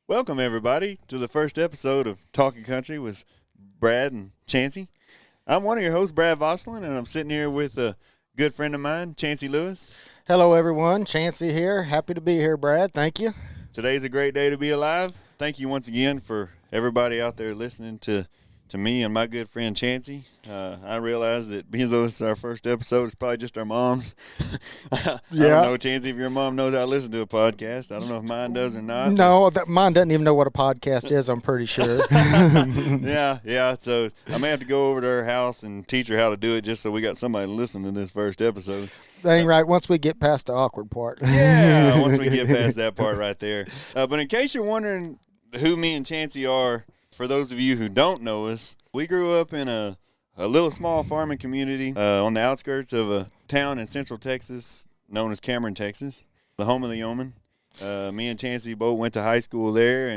Welcome, everybody, to the first episode of Talking Country with Brad and Chancey. I'm one of your hosts, Brad Vosselin, and I'm sitting here with a good friend of mine, Chancey Lewis. Hello, everyone. Chancey here. Happy to be here, Brad. Thank you. Today's a great day to be alive. Thank you once again for everybody out there listening to me and my good friend Chancey. I realize that because this is our first episode, it's probably just our moms. I don't know, Chancey, if your mom knows how to listen to a podcast. I don't know if mine does or not. No, mine doesn't even know what a podcast is, I'm pretty sure. Yeah. So I may have to go over to her house and teach her how to do it just so we got somebody to listen to this first episode. That ain't right. Once we get past the awkward part. Yeah, once we get past that part right there. But in case you're wondering who me and Chancey are, for those of you who don't know us, we grew up in a little small farming community on the outskirts of a town in central Texas known as Cameron, Texas, the home of the yeoman. Me and Chancey both went to high school there,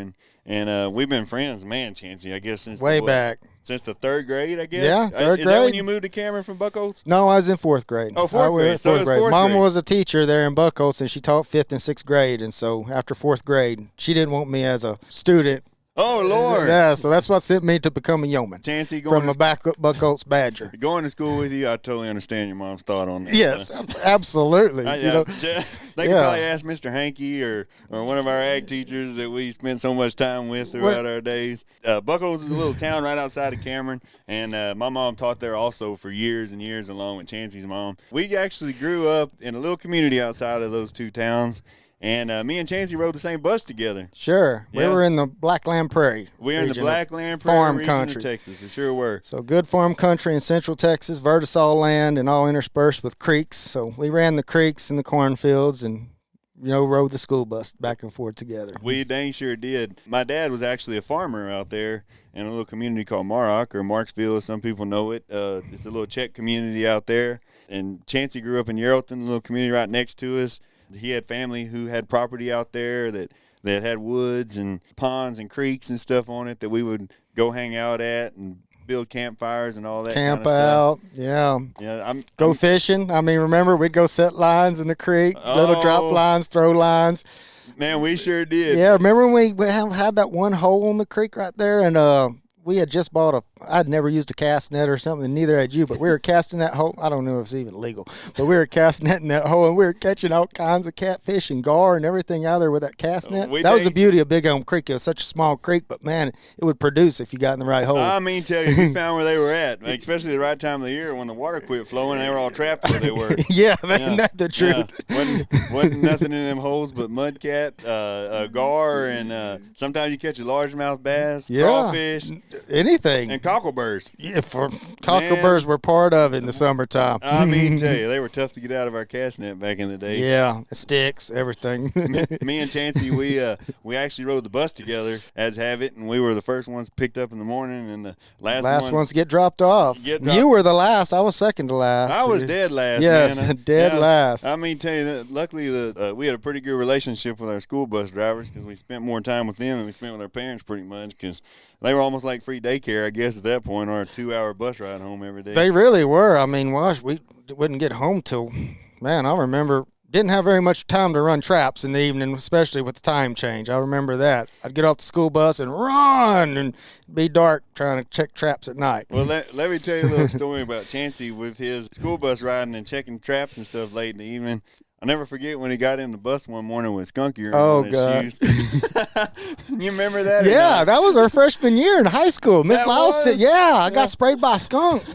and we've been friends, man, Chancey, I guess since way back. Since the third grade, I guess. Yeah, third grade. Is that when you moved to Cameron from Buckholz? No, I was in fourth grade. Oh, fourth grade. So it was fourth Mom grade. was a teacher there in Buckholz, and she taught fifth and sixth grade. And so after fourth grade, she didn't want me as a student. Oh, Lord. Yeah, so that's what sent me to become a yeoman. Chancey, going from a Buckholz Badger. Going to school with you, I totally understand your mom's thought on that. Yes, absolutely. They could probably ask Mr. Hankey or one of our ag teachers that we spent so much time with throughout our days. Buckholz is a little town right outside of Cameron, and my mom taught there also for years and years along with Chancey's mom. We actually grew up in a little community outside of those two towns. And me and Chancey rode the same bus together. Sure. Yeah. We were in the Blackland Prairie. We were in the Blackland Prairie farm region country of Texas. We sure were. So good farm country in central Texas, vertisol land, and all interspersed with creeks. So we ran the creeks and the cornfields and, rode the school bus back and forth together. We dang sure did. My dad was actually a farmer out there in a little community called Maroc, or Marksville, as some people know it. It's a little Czech community out there. And Chancey grew up in Yarrowton, a little community right next to us. He had family who had property out there that had woods and ponds and creeks and stuff on it that we would go hang out at and build campfires and all that Camp kind of out, stuff. Yeah. Go fishing. I mean, remember, we'd go set lines in the creek, little drop lines, throw lines. Man, we sure did. Yeah, remember when we had that one hole in the creek right there, and we had just bought I'd never used a cast net or something, neither had you, but we were casting that hole. I don't know if it's even legal, but we were casting net in that hole, and we were catching all kinds of catfish and gar and everything out there with that cast net. That was the beauty of Big Elm Creek. It was such a small creek, but, man, it would produce if you got in the right hole. I mean, tell you, we found where they were at, especially the right time of the year when the water quit flowing, they were all trapped where they were. Isn't that the truth? Yeah. Wasn't nothing in them holes but mudcat, gar, and sometimes you catch a largemouth bass, crawfish. Anything. And cockleburrs. Yeah, cockleburrs were part of it in the summertime. I mean, tell you, they were tough to get out of our cast net back in the day. Yeah, sticks, everything. Me and Chancey, we actually rode the bus together, as have it, and we were the first ones picked up in the morning, and the last ones get dropped off. You were the last. I was second to last. I was dead last. Yes, man. dead last. I mean, tell you, luckily we had a pretty good relationship with our school bus drivers because we spent more time with them than we spent with our parents pretty much because they were almost like free daycare, I guess, at that point, or a 2-hour bus ride home every day. They really were. I mean, we wouldn't get home till, man, I remember, didn't have very much time to run traps in the evening, especially with the time change. I remember that. I'd get off the school bus and run and be dark trying to check traps at night. Well, let me tell you a little story about Chancey with his school bus riding and checking traps and stuff late in the evening. I'll never forget when he got in the bus one morning with skunk urine on his shoes. You remember that? Yeah, that was our freshman year in high school. Miss Lyles said, I got sprayed by a skunk.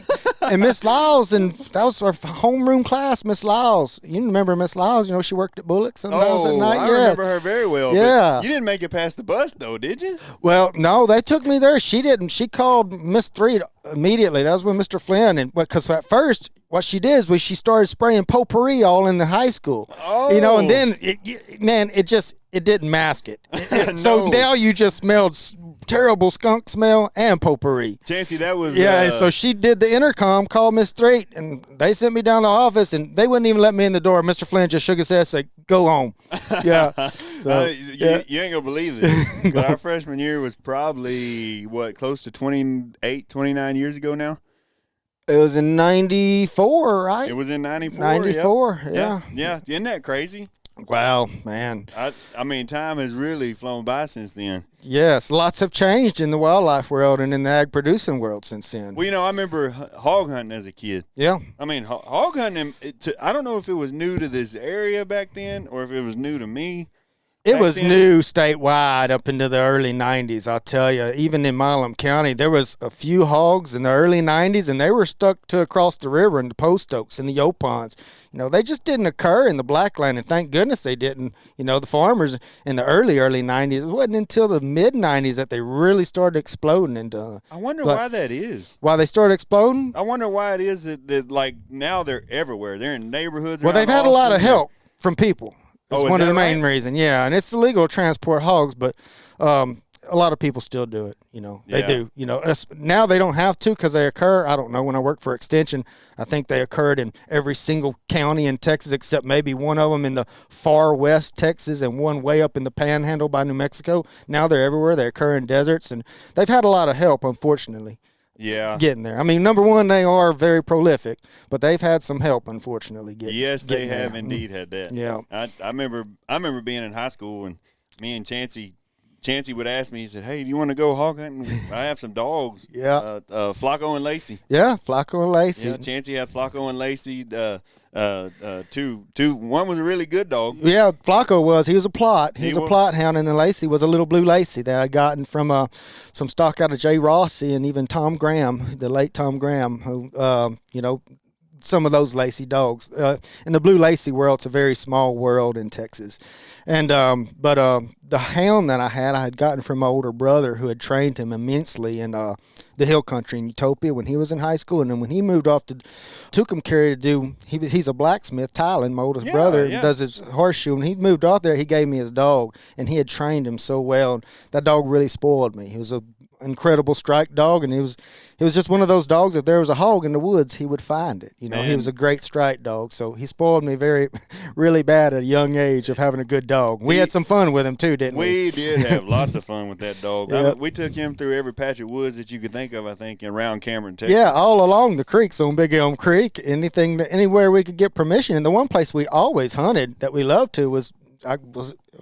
And Miss Lyles, and that was our homeroom class, Miss Lyles. You remember Miss Lyles? She worked at Bullock sometimes at night. I remember her very well. Yeah. But you didn't make it past the bus, though, did you? Well, no, they took me there. She didn't. She called Miss Three immediately. That was with Mr. Flynn. And because at first, what she did was she started spraying potpourri all in the high school. Oh. And then, it didn't mask it. No. So now you just smelled terrible skunk smell and potpourri. Chancey, that was... Yeah, so she did the intercom, called Miss Threat, and they sent me down to the office, and they wouldn't even let me in the door. Mr. Flynn just shook his head and said, go home. Yeah. So, you ain't going to believe this, but our freshman year was probably, close to 28, 29 years ago now? It was in 94, right? It was in 94. 94, yeah. Yeah. Isn't that crazy? Wow, man. I mean, time has really flown by since then. Yes, lots have changed in the wildlife world and in the ag producing world since then. Well, I remember hog hunting as a kid. Yeah. I mean, hog hunting, I don't know if it was new to this area back then or if it was new to me. It was new statewide up into the early 90s, I'll tell you. Even in Milam County, there was a few hogs in the early 90s, and they were stuck to across the river in the post oaks and the Yopons. They just didn't occur in the blackland, and thank goodness they didn't. The farmers in the early 90s, it wasn't until the mid-90s that they really started exploding. I wonder why that is. Why they started exploding? I wonder why it is that like, now they're everywhere. They're in neighborhoods. Well, they've had a lot of help from people. It's one of the main reasons, yeah. And it's illegal to transport hogs, but a lot of people still do it, They do, Now they don't have to because they occur. I don't know. When I worked for Extension, I think they occurred in every single county in Texas except maybe one of them in the far west Texas and one way up in the Panhandle by New Mexico. Now they're everywhere. They occur in deserts, and they've had a lot of help, unfortunately. Yeah. Getting there. I mean, number one, they are very prolific, but they've had some help, unfortunately. Yes, they have indeed had that. Yeah. I remember being in high school and me and Chancey would ask me, he said, "Hey, do you want to go hog hunting? I have some dogs." Yeah. Flacco and Lacey. Yeah, Flacco and Lacey. Yeah, Chancey had Flacco and Lacey. One was a really good dog. Yeah, Flacco was. He was a plot. He was a plot hound, and then Lacey was a little blue Lacey that I'd gotten from some stock out of Jay Rossi and even Tom Graham, the late Tom Graham, who, some of those Lacey dogs. In the blue Lacey world, it's a very small world in Texas. And but the hound that I had gotten from my older brother who had trained him immensely in the hill country in Utopia when he was in high school. And then when he moved off to Tucumcari to do, he's a blacksmith, Tylen, my oldest brother, does his horseshoe. And he moved off there, he gave me his dog, and he had trained him so well. That dog really spoiled me. He was a incredible strike dog, and he was just one of those dogs. If there was a hog in the woods, he would find it. He was a great strike dog. So he spoiled me really bad at a young age of having a good dog. We had some fun with him too, didn't we? We did have lots of fun with that dog. Yep. We took him through every patch of woods that you could think of, I think, around Cameron, Texas. Yeah, all along the creeks on Big Elm Creek, anywhere we could get permission. And the one place we always hunted that we loved to was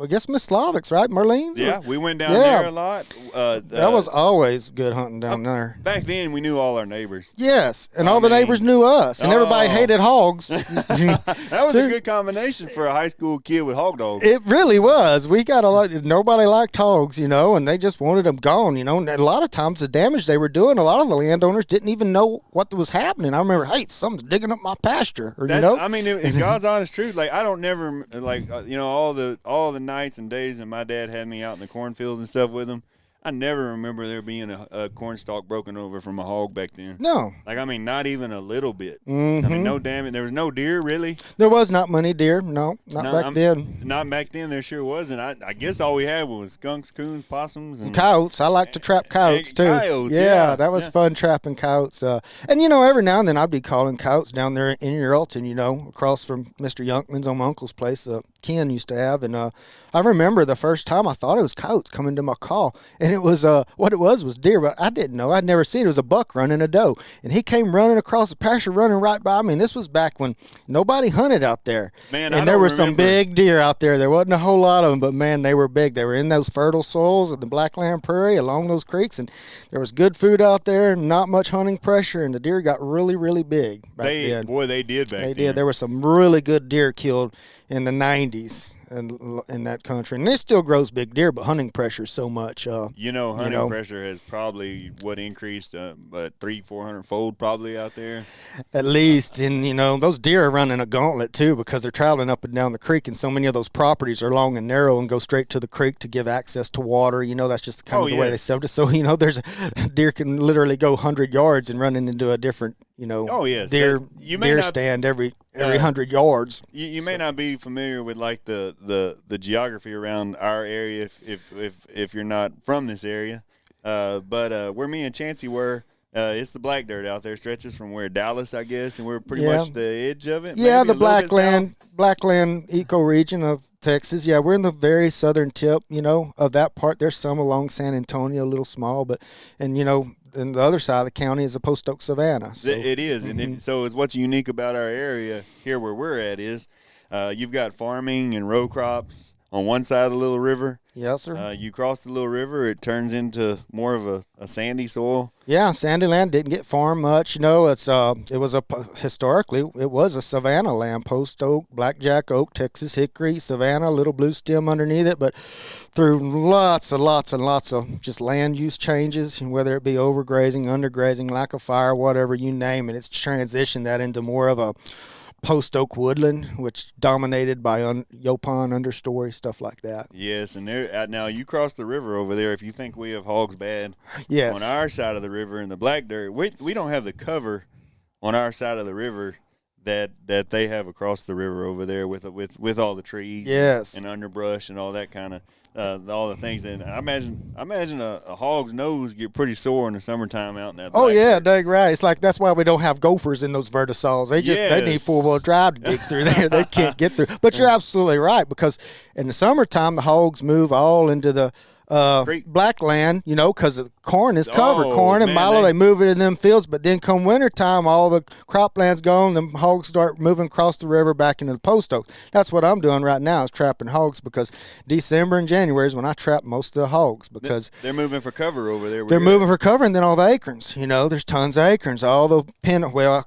I guess Miss Slavic's, right? Merlene's? Yeah, we went down there a lot. That was always good hunting down there. Back then, we knew all our neighbors. Yes, and all the neighbors knew us, and everybody hated hogs. That was a good combination for a high school kid with hog dogs. It really was. We got a lot. Nobody liked hogs, and they just wanted them gone, And a lot of times the damage they were doing, a lot of the landowners didn't even know what was happening. I remember, hey, something's digging up my pasture, I mean, in God's honest truth, like I don't never all the nights and days that my dad had me out in the cornfields and stuff with him, I never remember there being a corn stalk broken over from a hog back then. No. Like, I mean, not even a little bit. Mm-hmm. I mean, no damage. There was no deer, really. There was not many deer. No, back then. Not back then. There sure wasn't. I guess all we had was skunks, coons, possums. And coyotes. I like to trap coyotes, too. Coyotes, yeah. That was fun trapping coyotes. And, every now and then I'd be calling coyotes down there in Uralton, across from Mr. Youngman's on my uncle's place. Ken used to have, and I remember the first time I thought it was coyotes coming to my call, and it was what it was deer, but I didn't know. I'd never seen it. It was a buck running a doe, and he came running across the pasture, running right by me. And this was back when nobody hunted out there, and there were some big deer out there. There wasn't a whole lot of them, but man, they were big. They were in those fertile soils of the Blackland Prairie along those creeks, and there was good food out there, not much hunting pressure, and the deer got really, really big back then. Boy, they did back then. They did. There were some really good deer killed in the 90s in that country. And it still grows big deer, but hunting pressure so much. Hunting pressure has probably increased, but 300-400 fold probably out there. At least. And, those deer are running a gauntlet, too, because they're traveling up and down the creek, and so many of those properties are long and narrow and go straight to the creek to give access to water. That's just kind of the way they served it. So, there's a deer can literally go 100 yards and running into a different, deer stand every 100 yards. You may not be familiar with like the geography around our area if you're not from this area, but where me and Chancey were, it's the black dirt out there, stretches from where Dallas, I guess, and we're pretty much the edge of it. Yeah, the Blackland ecoregion of Texas. Yeah, we're in the very southern tip, of that part. There's some along San Antonio, a little small, and the other side of the county is the Post Oak Savannah. So. It is, and so what's unique about our area here where we're at is You've got farming and row crops on one side of the little river. Yes, sir. You cross the little river, it turns into more of a sandy soil. Yeah, sandy land didn't get farmed much. Historically it was a savanna land, post oak, blackjack oak, Texas hickory, savanna, little blue stem underneath it. But through lots and lots of just land use changes, whether it be overgrazing, undergrazing, lack of fire, whatever you name it, it's transitioned that into more of a post oak woodland, which dominated by Yopon understory, stuff like that. Yes, and there now you cross the river over there. If you think we have hogs bad, yes, on our side of the river in the black dirt, we don't have the cover on our side of the river that they have across the river over there with all the trees, yes, and underbrush and all that kind of. All the things, and I imagine a hog's nose get pretty sore in the summertime out in that. Oh yeah, dang right. It's like that's why we don't have gophers in those vertisols. They need 4-wheel drive to dig through there. They can't get through. But you're absolutely right, because in the summertime the hogs move all into the black land, because the corn is covered. Corn and milo, they move it in them fields. But then come wintertime, all the cropland's gone. The hogs start moving across the river back into the post oaks. That's what I'm doing right now, is trapping hogs, because December and January is when I trap most of the hogs, because they're moving for cover over there. They're moving for cover, and then all the acorns. There's tons of acorns. All the I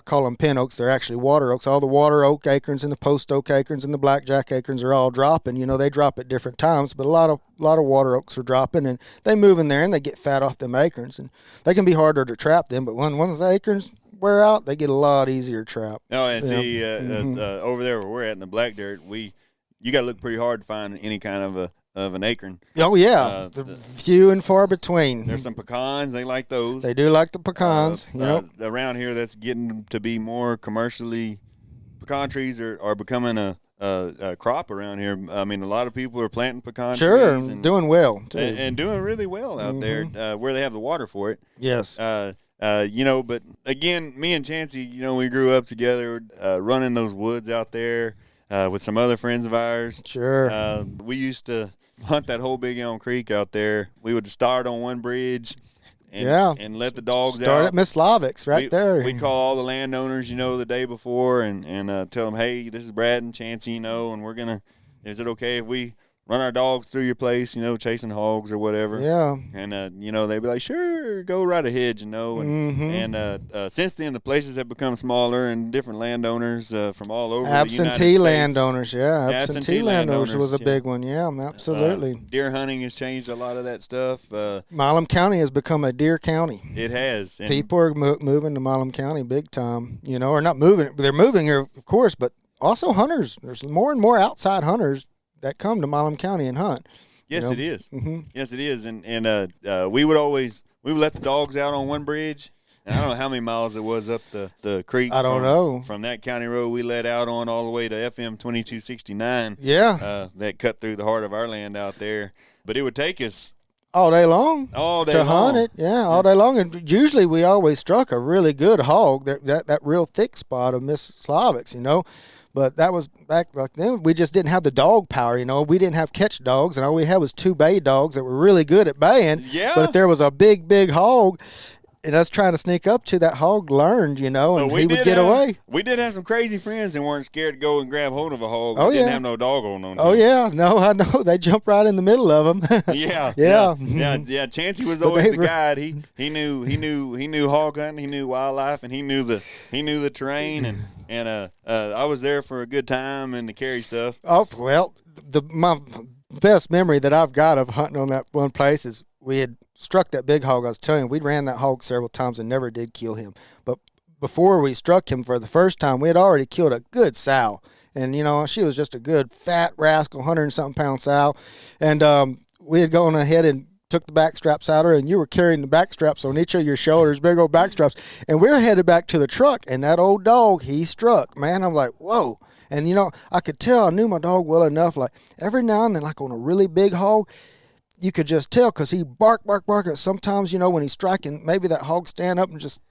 call them pin oaks. They're actually water oaks. All the water oak acorns and the post oak acorns and the blackjack acorns are all dropping. They drop at different times, but a lot of water oaks are dropping, and they move in there and they get fat off them acorns, and they can be harder to trap them. But when those acorns wear out, they get a lot easier to trap. Oh, and see, over there where we're at in the black dirt, you got to look pretty hard to find any kind of an acorn. Oh yeah, few and far between. There's some pecans. They like those. They do like the pecans. Around here, that's getting to be more commercially. Pecan trees are becoming a crop around here. I mean, a lot of people are planting pecan trees. And doing well, too. And doing really well out there where they have the water for it. Yes. But again, me and Chancey, we grew up together running those woods out there with some other friends of ours. Sure. We used to hunt that whole Big Elm Creek out there. We would start on one bridge. And let the dogs out. Start at Miss Slavics there. We'd call all the landowners, the day before and tell them, hey, this is Brad and Chancey, and we're going to – is it okay if we run our dogs through your place, chasing hogs or whatever? Yeah. And, they'd be like, sure, go right ahead, And since then, the places have become smaller and different landowners from all over the United States. Absentee landowners, yeah. Absentee landowners was a big one, yeah, absolutely. Deer hunting has changed a lot of that stuff. Milam County has become a deer county. It has. And people are moving to Milam County big time, or not moving. They're moving here, of course, but also hunters. There's more and more outside hunters that come to Milam County and hunt. Yes, it is. Mm-hmm. Yes, it is. And we would let the dogs out on one bridge. And I don't know how many miles it was up the creek. I don't know. From that county road we let out on all the way to FM 2269. Yeah. That cut through the heart of our land out there. But it would take us all day long to hunt it. Yeah, all day long. And usually we always struck a really good hog, that real thick spot of Miss Slavics, But that was back then. We just didn't have the dog power, We didn't have catch dogs, and all we had was 2 bay dogs that were really good at baying. Yeah. But if there was a big hog, and us trying to sneak up to that hog learned, and he would get away. We did have some crazy friends and weren't scared to go and grab hold of a hog. Oh, didn't have no dog on them. Oh, yeah. No, I know. They jump right in the middle of them. Yeah. Chancey was always the guide. He knew hog hunting. He knew wildlife, and he knew the terrain. And I was there for a good time and to carry stuff. Oh, well, my best memory that I've got of hunting on that one place is we had struck that big hog. I was telling you, we ran that hog several times and never did kill him. But before we struck him for the first time, we had already killed a good sow. And, she was just a good fat rascal, 100-something pound sow. And we had gone ahead and took the back straps out of her, and you were carrying the back straps on each of your shoulders, big old back straps. And we were headed back to the truck, and that old dog, he struck. Man, I'm like, whoa. And, I could tell I knew my dog well enough. Like, every now and then, like on a really big hog, you could just tell because he bark. Sometimes, when he's striking, maybe that hog stand up and just,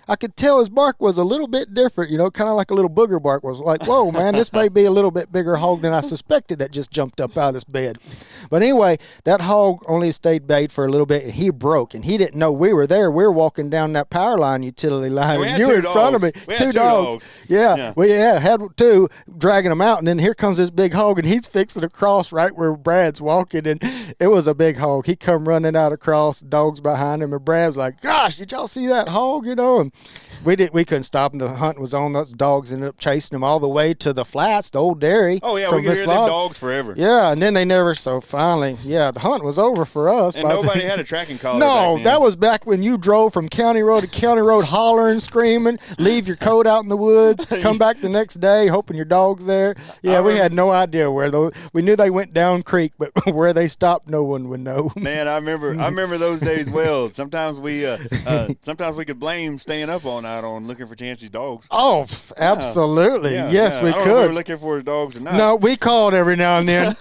I could tell his bark was a little bit different, kind of like a little booger bark. Was like, whoa, man, this may be a little bit bigger hog than I suspected that just jumped up out of this bed. But anyway, that hog only stayed bayed for a little bit, and he broke, and he didn't know we were there. We were walking down that power line utility line, and you were in front of me. Two dogs. Yeah, we had two, dragging them out, and then here comes this big hog, and he's fixing to cross right where Brad's walking, and it was a big hog. He come running out across, dogs behind him, and Brad's like, gosh, did y'all see that hog, and we couldn't stop him. The hunt was on. Those dogs ended up chasing him all the way to the flats, the old dairy. Oh, yeah, we could hear the dogs forever. Yeah, and then they never, so finally, the hunt was over for us. And nobody had a tracking collar No, back then. that was back when you drove from county road to county road hollering, screaming, leave your coat out in the woods, come back the next day hoping your dog's there. Yeah, we had no idea where those, we knew they went down creek, but where they stopped, no one would know. Man, I remember those days well. Sometimes we could blame staying up all night on looking for Chancey's dogs. Oh, absolutely. Yes, we I don't know could. if we were looking for his dogs or not. No, we called every now and then.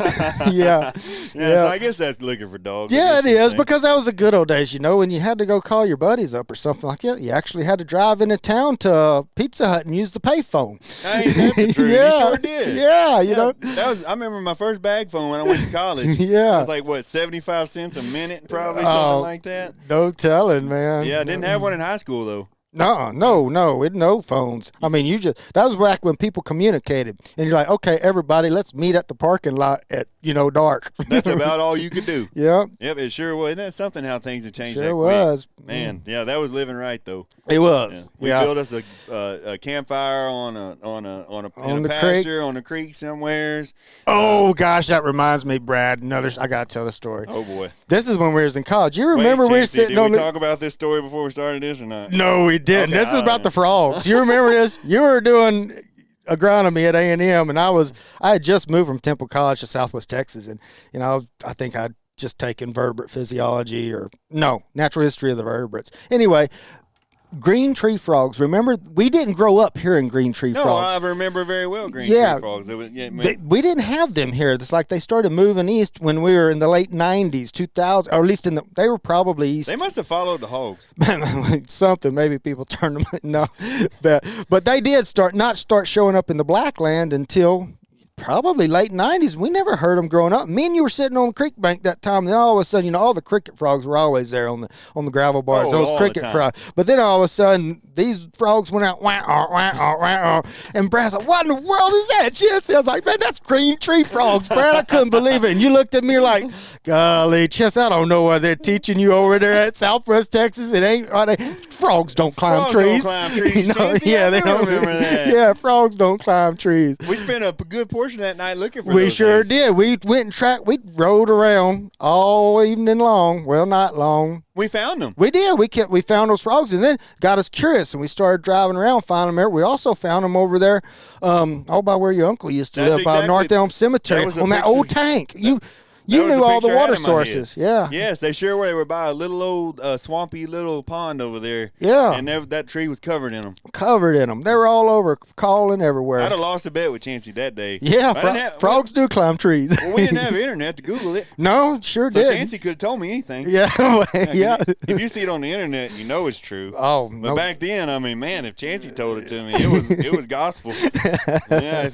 Yeah. So I guess that's looking for dogs. Yeah, it is, because that was the good old days, when you had to go call your buddies up or something like that. You actually had to drive into town to Pizza Hut and use the payphone. Ain't that the truth? Yeah. You sure did. Yeah, I remember my first bag phone when I went to college. Yeah. It was like, what, 75 cents a minute, probably, something like that? No telling, man. Yeah, I didn't have one in high school, though. No, with no phones. I mean, that was back when people communicated, and you're like, okay, everybody, let's meet at the parking lot at, dark. That's about all you could do. Yep, it sure was. Isn't that something how things have changed? Sure was. Man, yeah, that was living right, though. It was. We built us a campfire in a pasture on a creek somewheres. Oh gosh, that reminds me, Brad. I gotta tell the story. Oh boy, this is when we was in college. You remember we were sitting did on we talk about this story before we started this or not? No, we didn't. Okay, this is about the frogs. You remember this? You were doing agronomy at A&M, and I had just moved from Temple College to Southwest Texas, and I think I'd just taken vertebrate physiology natural history of the vertebrates. Anyway, green tree frogs. Remember, we didn't grow up here in green tree frogs. I remember very well green tree frogs. We didn't have them here. It's like they started moving east when we were in the late 90s, 2000, or at least they were probably east. They must have followed the hogs. Something. Maybe people turned them. No, but they did not start showing up in the Blackland until probably late 90s. We never heard them growing up. Me and you were sitting on the creek bank that time, and then all of a sudden, all the cricket frogs were always there on the gravel bars. Those cricket frogs. But then all of a sudden, these frogs went out, and Brad's like, what in the world is that, Chancey? I was like, man, that's green tree frogs, Brad. I couldn't believe it. And you looked at me like, golly, Chancey, I don't know what they're teaching you over there at Southwest Texas. It ain't, are they? Frogs don't climb trees. Don't climb trees, they don't remember that. Yeah, frogs don't climb trees. We spent a good portion of that night looking for We those sure things. did. We went and we rode around all evening long. Well, not long. We found them. We did. We found those frogs, and then got us curious, and we started driving around, finding them there. We also found them over there, all by where your uncle used to live, by North Elm Cemetery, on that old tank. You knew all the water sources. Yeah. Yes, they sure were. They were by a little old swampy little pond over there. Yeah. And that tree was covered in them. Covered in them. They were all over, calling everywhere. I'd have lost a bet with Chancey that day. Yeah, frogs do climb trees. Well, we didn't have internet to Google it. No, sure so did. Chancey could have told me anything. Yeah. Yeah. If you see it on the internet, you know it's true. Oh, but back then, I mean, man, if Chancey told it to me, it was gospel. Yeah,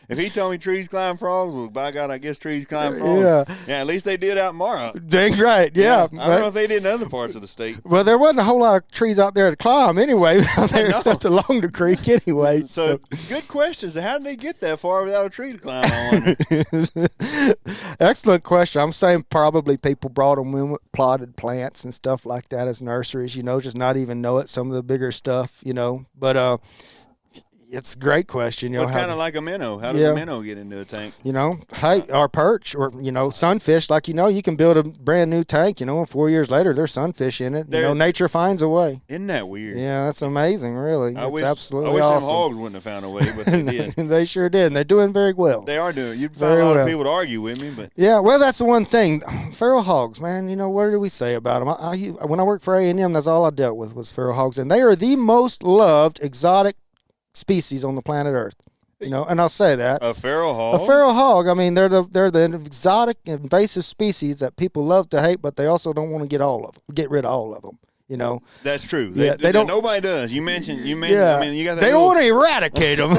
if he told me trees climb frogs, well, by God, I guess trees climb frogs. Yeah, at least they did out in Mara. Dang right, yeah. I don't know if they did in other parts of the state. Well, there wasn't a whole lot of trees out there to climb anyway, except along the creek anyway. So good questions. How did they get that far without a tree to climb on? Excellent question. I'm saying probably people brought them in with plotted plants and stuff like that as nurseries, just not even know it, some of the bigger stuff, But it's a great question. It's kind of like a minnow. How does a minnow get into a tank? Or perch, or sunfish. Like you can build a brand new tank. And 4 years later, there's sunfish in it. Nature finds a way. Isn't that weird? Yeah, that's amazing. Really, it's absolutely awesome. I wish awesome. them hogs wouldn't have found a way, but they did. They sure did. And they're doing very well. They are doing. You'd find a lot of people to argue with me, but yeah. Well, that's the one thing. Feral hogs, man. What do we say about them? When I worked for A&M, that's all I dealt with was feral hogs, and they are the most loved exotic species on the planet Earth. And I'll say that. A feral hog? A feral hog, I mean, they're the exotic, invasive species that people love to hate, but they also don't want to get rid of all of them. That's true. They don't. Nobody does. You mentioned. Yeah. I mean, you got that. They don't want to eradicate them.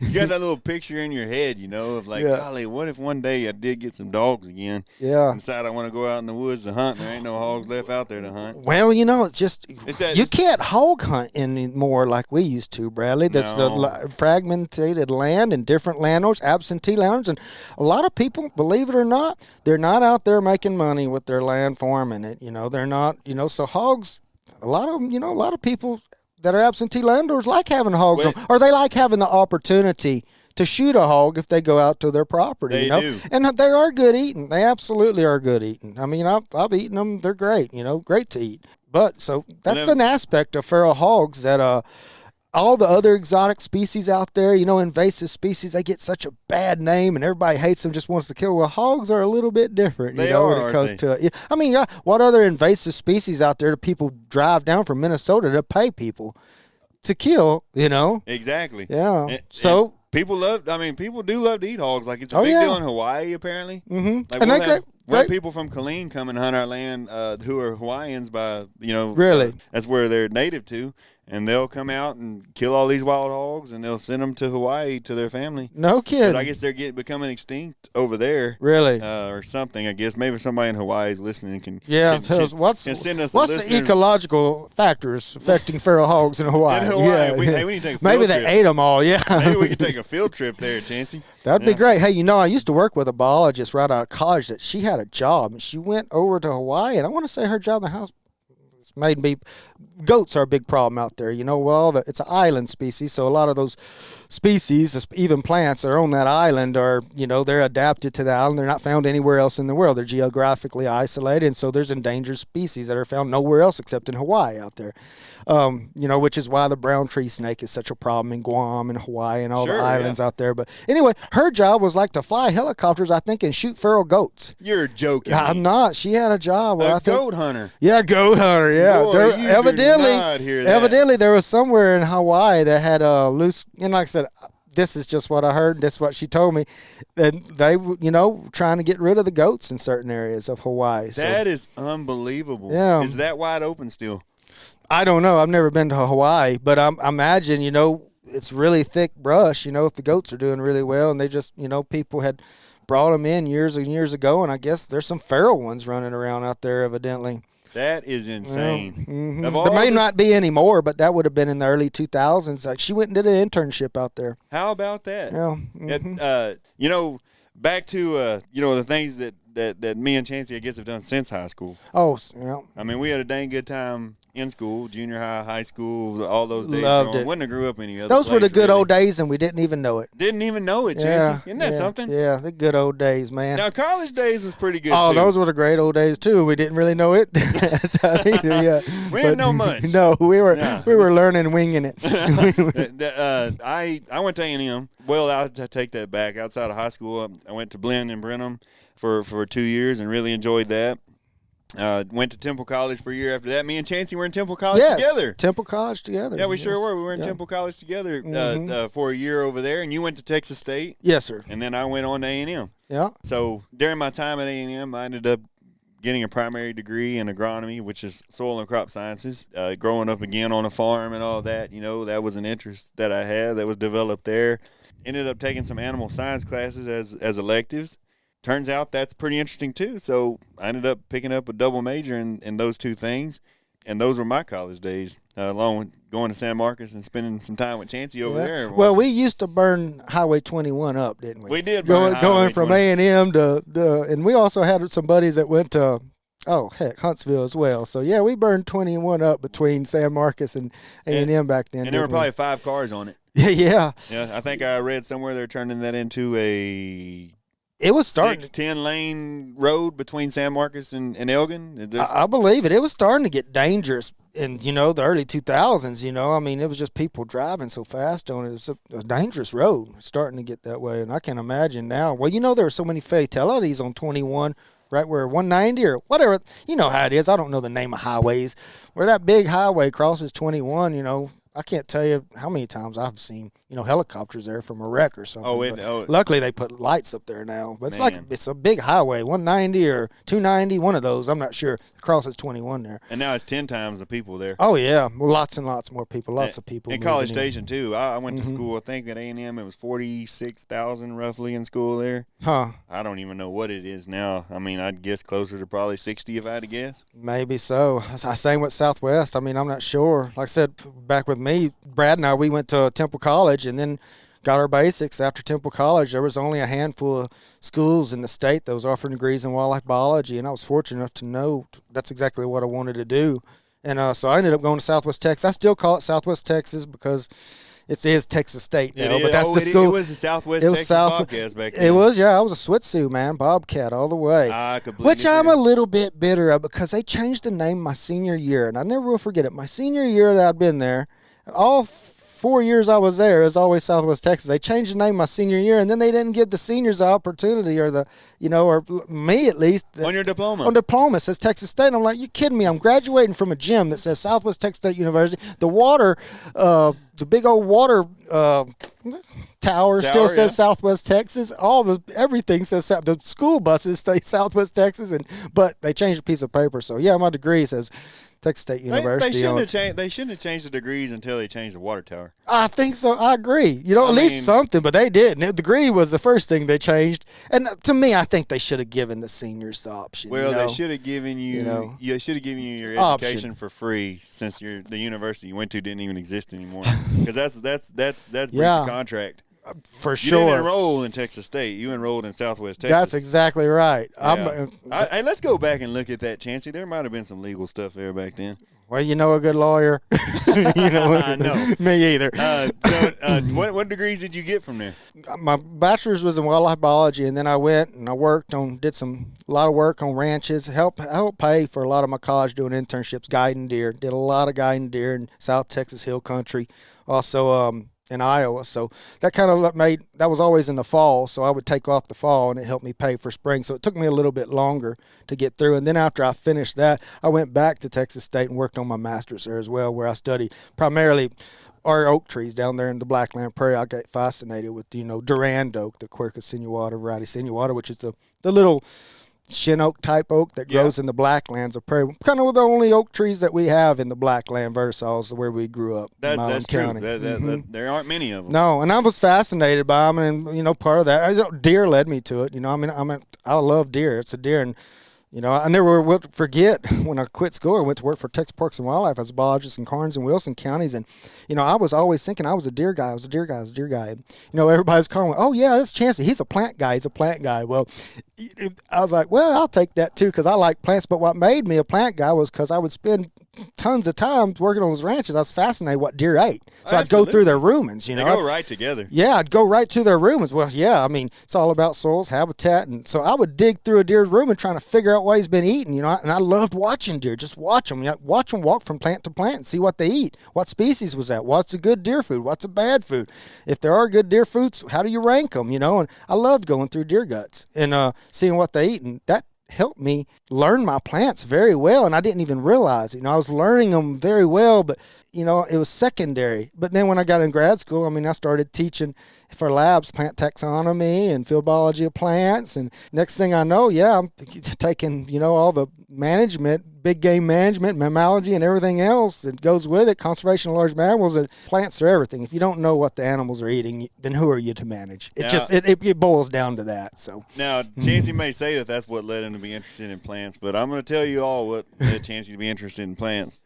You got that little picture in your head, of like, golly, what if one day I did get some dogs again? Yeah. And decide I want to go out in the woods to hunt, and there ain't no hogs left out there to hunt. Well, it's just you can't hog hunt anymore like we used to, Bradley. That's the fragmented land and different landowners, absentee landowners, and a lot of people, believe it or not, they're not out there making money with their land farming it. They're not. So hogs, a lot of people that are absentee landowners like having hogs on, or they like having the opportunity to shoot a hog if they go out to their property. They do. And they are good eating. They absolutely are good eating. I mean, I've eaten them. They're great. Great to eat. But so that's an aspect of feral hogs that all the other exotic species out there, invasive species, they get such a bad name and everybody hates them, just wants to kill. Well, hogs are a little bit different, when it comes to it. I mean, what other invasive species out there do people drive down from Minnesota to pay people to kill, Exactly. Yeah. And people do love to eat hogs. Like, it's a big deal in Hawaii, apparently. Mm-hmm. Like, we have people from Killeen come and hunt our land who are Hawaiians Really? That's where they're native to. And they'll come out and kill all these wild hogs, and they'll send them to Hawaii to their family. No kidding. I guess they're becoming extinct over there. Really? Or something, I guess. Maybe somebody in Hawaii is listening and can what's send us the ecological factors affecting feral hogs in Hawaii? In Hawaii. We need to take a field Maybe trip. they ate them all, yeah. Maybe we could take a field trip there, Chancey. That'd be great. Hey, I used to work with a biologist right out of college that she had a job, and she went over to Hawaii, and I want to say her job in the house made me. Goats are a big problem out there. It's an island species, so a lot of those species, even plants that are on that island, are they're adapted to the island. They're not found anywhere else in the world. They're geographically isolated, and so there's endangered species that are found nowhere else except in Hawaii out there. Which is why the brown tree snake is such a problem in Guam and Hawaii and all the islands out there. But anyway, her job was like to fly helicopters, I think, and shoot feral goats. You're joking. I'm not. She had a job. A goat hunter. Yeah, goat hunter. Yeah. Boy, Evidently, there was somewhere in Hawaii that had a loose. And like I said, this is just what I heard. This is what she told me. And they, trying to get rid of the goats in certain areas of Hawaii. That is unbelievable. Yeah. Is that wide open still? I don't know. I've never been to Hawaii, but I imagine, it's really thick brush, if the goats are doing really well, and they just, people had brought them in years and years ago, and I guess there's some feral ones running around out there evidently. That is insane. There may not be any more, but that would have been in the early 2000s. Like, she went and did an internship out there. How about that? Yeah. Back to, the things that me and Chancey, I guess, have done since high school. Oh, yeah. I mean, we had a dang good time in school, junior high, high school, all those days. Loved it. Wouldn't have grew up any other Those were the good really. old days, and we didn't even know it. Didn't even know it, Chancey. Isn't that something? Yeah, the good old days, man. Now, college days was pretty good, too. Those were the great old days, too. We didn't really know it. We didn't know much. No, we were learning, winging it. I went to A&M. Well, I'll take that back. Outside of high school, I went to Blinn and Brenham for 2 years and really enjoyed that. Went to Temple College for a year after that. Me and Chancey were in Temple College together. Temple College together. Yeah, we sure were. We were in Temple College together for a year over there, and you went to Texas State. Yes, sir. And then I went on to A&M. Yeah. So during my time at A&M, I ended up getting a primary degree in agronomy, which is soil and crop sciences. Growing up again on a farm and all that, that was an interest that I had that was developed there. Ended up taking some animal science classes as electives. Turns out that's pretty interesting too. So I ended up picking up a double major in those two things. And those were my college days, along with going to San Marcos and spending some time with Chancey over there. Well, we used to burn Highway 21 up, didn't we? We did going from A&M and we also had some buddies that went to Huntsville as well. So yeah, we burned 21 up between San Marcos and A&M back then. And there were probably 5 cars on it. Yeah. Yeah, I think I read somewhere they're turning that into a. It was starting 6-10 lane road between San Marcos and Elgin. I believe it. It was starting to get dangerous in the early 2000s. I mean, it was just people driving so fast on it. It was a dangerous road, starting to get that way. And I can imagine now. Well, there are so many fatalities on 21, right where 190 or whatever. You know how it is. I don't know the name of highways. Where that big highway crosses 21. I can't tell you how many times I've seen, helicopters there from a wreck or something. Luckily they put lights up there now. But it's a big highway, 190 or 290, one of those. I'm not sure. The cross is 21 there. And now it's 10 times the people there. Oh yeah, well, lots and lots more people. Lots of people. In College Station too. I went to school. I think at A&M it was 46,000 roughly in school there. Huh. I don't even know what it is now. I mean, I'd guess closer to probably 60 if I had to guess. Maybe so. Same with Southwest. I mean, I'm not sure. Like I said, back with me, Brad and I, we went to Temple College and then got our basics. After Temple College, there was only a handful of schools in the state that was offering degrees in wildlife biology, and I was fortunate enough to know that's exactly what I wanted to do. And so I ended up going to Southwest Texas. I still call it Southwest Texas because it is Texas State now, but that's the school. It was the Southwest Texas Bobcats back then. It was, yeah. I was a Switzu, man, Bobcat all the way. I completely Which agree. I'm a little bit bitter of because they changed the name my senior year, and I never will forget it. My senior year that I'd been there, all 4 years I was there, it was always Southwest Texas. They changed the name my senior year, and then they didn't give the seniors the opportunity or or me at least. On your diploma. On diploma, it says Texas State. And I'm like, you kidding me? I'm graduating from a gym that says Southwest Texas State University. The water, the big old water tower still says Southwest Texas. Everything says the school buses say Southwest Texas, but they changed a piece of paper. So yeah, my degree says Texas State University. They shouldn't have changed the degrees until they changed the water tower. I think so. I agree. At least something, but they didn't. The degree was the first thing they changed, and to me, I think they should have given the seniors the option. Well, they should have given you. You should have given you your education for free since the university you went to didn't even exist anymore. Because that's breach of contract. For sure. You didn't enroll in Texas State. You enrolled in Southwest Texas. That's exactly right. Yeah. Hey, let's go back and look at that, Chancey. There might have been some legal stuff there back then. Well, a good lawyer. I know. Me either. What degrees did you get from there? My bachelor's was in wildlife biology, and then I went and I did a lot of work on ranches, helped pay for a lot of my college doing internships, guiding deer. Did a lot of guiding deer in South Texas Hill Country. Also, in Iowa. So that kind of that was always in the fall. So I would take off the fall and it helped me pay for spring. So it took me a little bit longer to get through. And then after I finished that, I went back to Texas State and worked on my master's there as well, where I studied primarily our oak trees down there in the Blackland Prairie. I got fascinated with, Durand oak, the Quercus sinuata variety sinuata, which is the little shin oak type oak that grows in the Blacklands of Prairie. Kind of the only oak trees that we have in the Blackland versols where we grew up. That's true. County. There aren't many of them. No, and I was fascinated by them, and part of that, deer led me to it. I love deer. It's a deer, and I never will forget when I quit school. I went to work for Texas Parks and Wildlife as a biologist in Karnes and Wilson counties, and I was always thinking I was a deer guy. And, everybody's calling me, oh yeah, that's Chancey. He's a plant guy. Well, I was like, well, I'll take that too because I like plants. But what made me a plant guy was because I would spend tons of time working on those ranches. I was fascinated what deer ate. So I'd go through their rumens. They go right together. Yeah, I'd go right to their rumens. Well, yeah, it's all about soils, habitat, and so I would dig through a deer's rumen trying to figure out what he's been eating. And I loved watching deer. Just watch them. Watch them walk from plant to plant and see what they eat. What species was that? What's a good deer food? What's a bad food? If there are good deer foods, how do you rank them? And I loved going through deer guts and seeing what they eat, and that helped me learn my plants very well, and I didn't even realize I was learning them very well, but it was secondary. But then when I got in grad school, I started teaching for labs plant taxonomy and field biology of plants, and next thing I know, I'm taking all the management, big game management, mammalogy, and everything else that goes with it, conservation of large mammals, and plants are everything. If you don't know what the animals are eating, then who are you to manage? It boils down to that. So now, Chancey may say that that's what led him to be interested in plants, but I'm going to tell you all what led Chancey to be interested in plants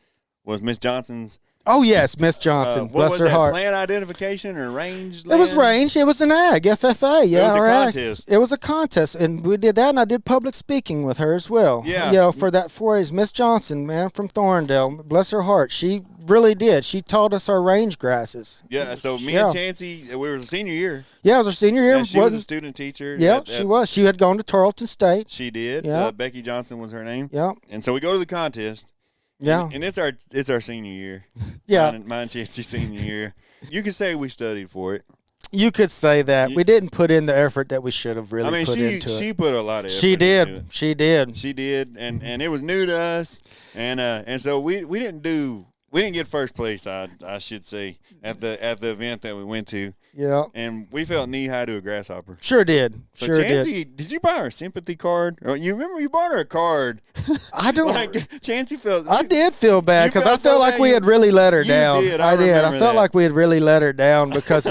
was Miss Johnson's. Oh, yes, Miss Johnson. Bless her heart. Plant identification or range land? It was range. It was an ag, FFA. Yeah, it was a contest. It was a contest, and we did that, and I did public speaking with her as well. Yeah. For that 4A's. Miss Johnson, man, from Thorndale. Bless her heart. She really did. She taught us our range grasses. Yeah, so me and Chancey, we were senior year. Yeah, it was her senior year. Yeah, she was a student teacher. Yeah, she was. She had gone to Tarleton State. She did. Yeah. Becky Johnson was her name. Yeah. And so we go to the contest. Yeah. And it's our senior year. Yeah. Mine Chancey senior year. You could say we studied for it. You could say that. We didn't put in the effort that we should have really put into it. She put a lot of effort She did. into it. She did. She did. And it was new to us. And so we didn't do we didn't get first place. I should say at the event that we went to. Yeah. And we felt knee high to a grasshopper. Sure did. So sure Chancey, did you buy her a sympathy card? Or you remember you bought her a card? I don't. Like Chancey felt. I did feel bad because I felt like we had really let her down. Did. I did. I felt that. like we had really let her down because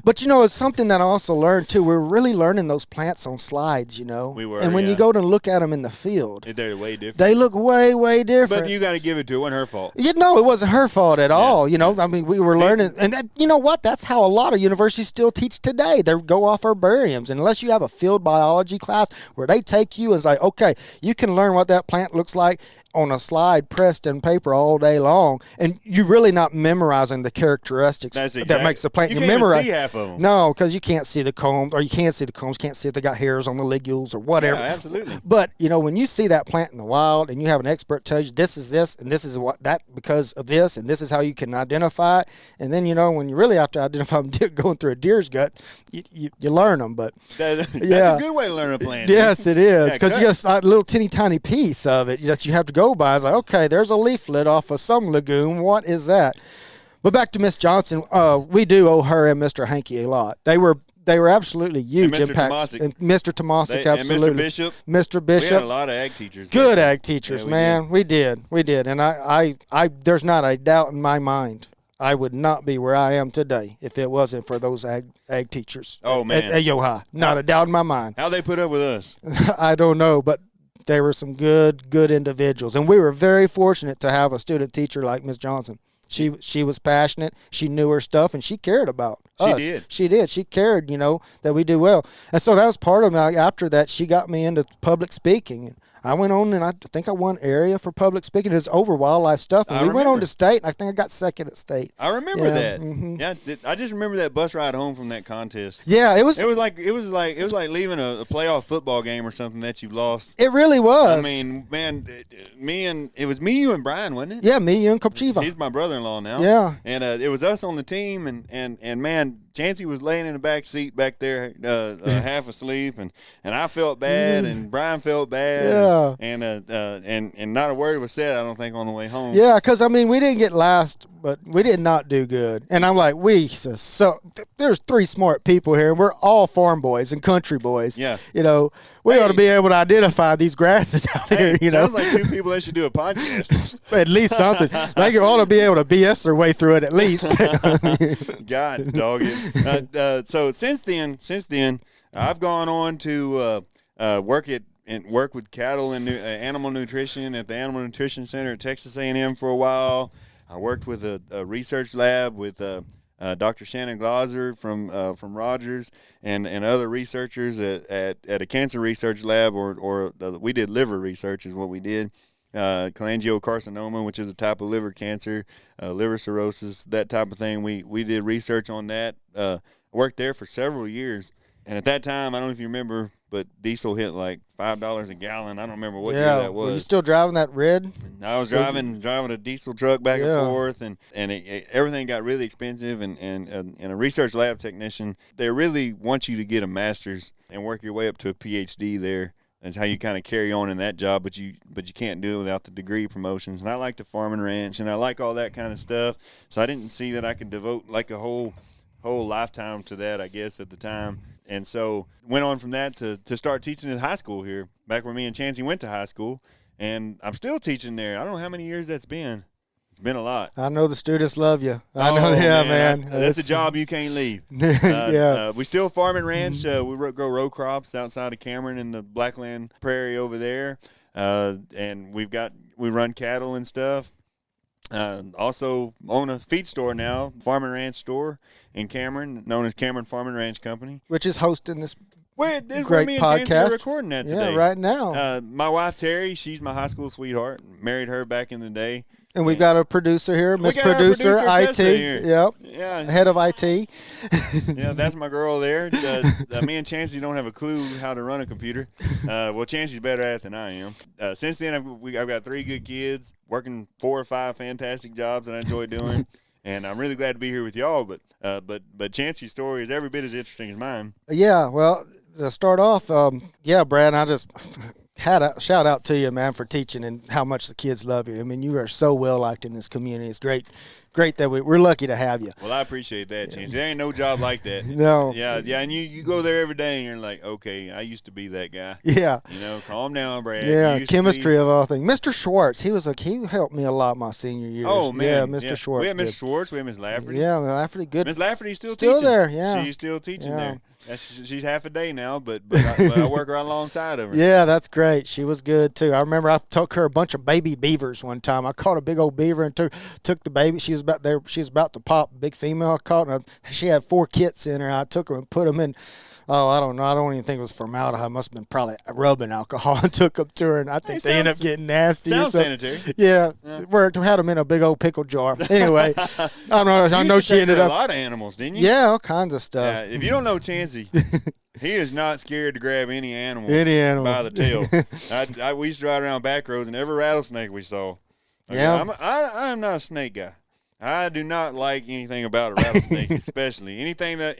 but it's something that I also learned too. We're really learning those plants on slides, We were. And when you go to look at them in the field, they're way different. They look way, way different. But you got to give it to her. It wasn't her fault. It wasn't her fault at all. I mean, we were learning, and you know what? That's how a lot of universities still teach today. They go off herbariums, and unless you have a field biology class where they take you and say, okay, you can learn what that plant looks like on a slide pressed in paper all day long, and you're really not memorizing the characteristics that makes the plant. You can't even see half of them. No, because you can't see the combs, or you can't see the combs, can't see if they got hairs on the ligules or whatever. Yeah, absolutely. But, when you see that plant in the wild and you have an expert tell you this is this and this is what that because of this and this is how you can identify it, and then, when you really have to identify them going through a deer's gut, you learn them. But that's a good way to learn a plant. Yes, it is, because you got a little teeny tiny piece of it that you have to go by. It's like, okay, there's a leaflet off of some legume. What is that? But back to Miss Johnson, we do owe her and Mr. Hankey a lot. They were absolutely huge impacts. And Mr. Tomasic, absolutely. And Mr. Bishop. Mr. Bishop. We had a lot of ag teachers. Good ag teachers, man. We did. And I there's not a doubt in my mind I would not be where I am today if it wasn't for those ag teachers. Oh, man. At Yo-Hi. Not a doubt in my mind. How they put up with us? I don't know, but they were some good individuals. And we were very fortunate to have a student teacher like Miss Johnson. She was passionate. She knew her stuff, and she cared about us. She did. She cared, that we do well. And so that was part of me. After that, she got me into public speaking. And I went on, and I think I won area for public speaking. It was over wildlife stuff. And we went on to state, and I think I got second at state. I remember that. Mm-hmm. Yeah, I just remember that bus ride home from that contest. Yeah, it was like leaving a playoff football game or something that you lost. It really was. I mean, man, it was me, you, and Brian, wasn't it? Yeah, me, you, and Kopchiva. He's my brother-in-law now. Yeah, and it was us on the team, and man, Chancey was laying in the back seat back there, half asleep, and I felt bad, and Brian felt bad. Yeah. And not a word was said, I don't think, on the way home. Yeah, because we didn't get last, but we did not do good. And I'm like, there's three smart people here, and we're all farm boys and country boys. Yeah. We ought to be able to identify these grasses out here. Sounds like two people that should do a podcast. At least something. They ought to be able to BS their way through it at least. God dog it. So since then, I've gone on to work with cattle and animal nutrition at the Animal Nutrition Center at Texas A&M for a while. I worked with a research lab with Dr. Shannon Glauser from Rogers and other researchers at a cancer research lab, or we did liver research is what we did. Cholangiocarcinoma, which is a type of liver cancer, liver cirrhosis, that type of thing. We did research on that. I worked there for several years. And at that time, I don't know if you remember, but diesel hit like $5 a gallon. I don't remember what year that was. Were you still driving that red? I was driving a diesel truck back and forth, and everything got really expensive. And a research lab technician, they really want you to get a master's and work your way up to a PhD there. That's how you kind of carry on in that job, but you can't do it without the degree promotions. And I like the farm and ranch, and I like all that kind of stuff. So I didn't see that I could devote like a whole lifetime to that, I guess, at the time. And so went on from that to start teaching at high school here, back where me and Chancey went to high school. And I'm still teaching there. I don't know how many years that's been. It's been a lot. I know the students love you. I know, man. That's a job you can't leave. We still farm and ranch. We grow row crops outside of Cameron in the Blackland Prairie over there. And we run cattle and stuff. Also own a feed store now, farm and ranch store in Cameron, known as Cameron Farm and Ranch Company, which is hosting this great me and podcast. Chancey are recording that today. Yeah, right now. My wife Terry, she's my high school sweetheart. Married her back in the day. And we've got a producer here, Miss Producer IT. Yep. Yeah. Head of IT. Yeah, that's my girl there. Me and Chancey don't have a clue how to run a computer. Well, Chancey's better at it than I am. Since then, I've got 3 good kids, working 4 or 5 fantastic jobs that I enjoy doing. And I'm really glad to be here with y'all. But Chancey's story is every bit as interesting as mine. Yeah, well, to start off, Brad, shout out to you, man, for teaching and how much the kids love you. I mean, you are so well liked in this community. It's great that we're lucky to have you. Well, I appreciate that, Chancey. There ain't no job like that. No. Yeah, and you go there every day and you're like, okay, I used to be that guy. Yeah. Calm down, Brad. Yeah, chemistry of all things. Mr. Schwartz, he helped me a lot my senior years. Oh, man. Yeah, Mr. Schwartz. We have Mr. Schwartz. We have Miss Lafferty. Yeah, Lafferty, good. Miss Lafferty's still teaching. Still there, yeah. She's still teaching there. She's half a day now, but I work right alongside of her. Yeah, that's great. She was good too. I remember I took her a bunch of baby beavers one time. I caught a big old beaver and took the baby. She was about to pop. Big female I caught, and she had 4 kits in her. I took her and put them in. Oh, I don't know. I don't even think it was formaldehyde. It must have been probably rubbing alcohol and took them to her, and I think they ended up getting nasty. Sounds sanitary. Yeah. Worked. Had them in a big old pickle jar. Anyway, I know she ended up. A lot of animals, didn't you? Yeah, all kinds of stuff. Yeah, if you don't know Chancey, he is not scared to grab any animal by the tail. We used to ride around back roads, and every rattlesnake we saw. Okay, yeah. I'm not a snake guy. I do not like anything about a rattlesnake, especially anything that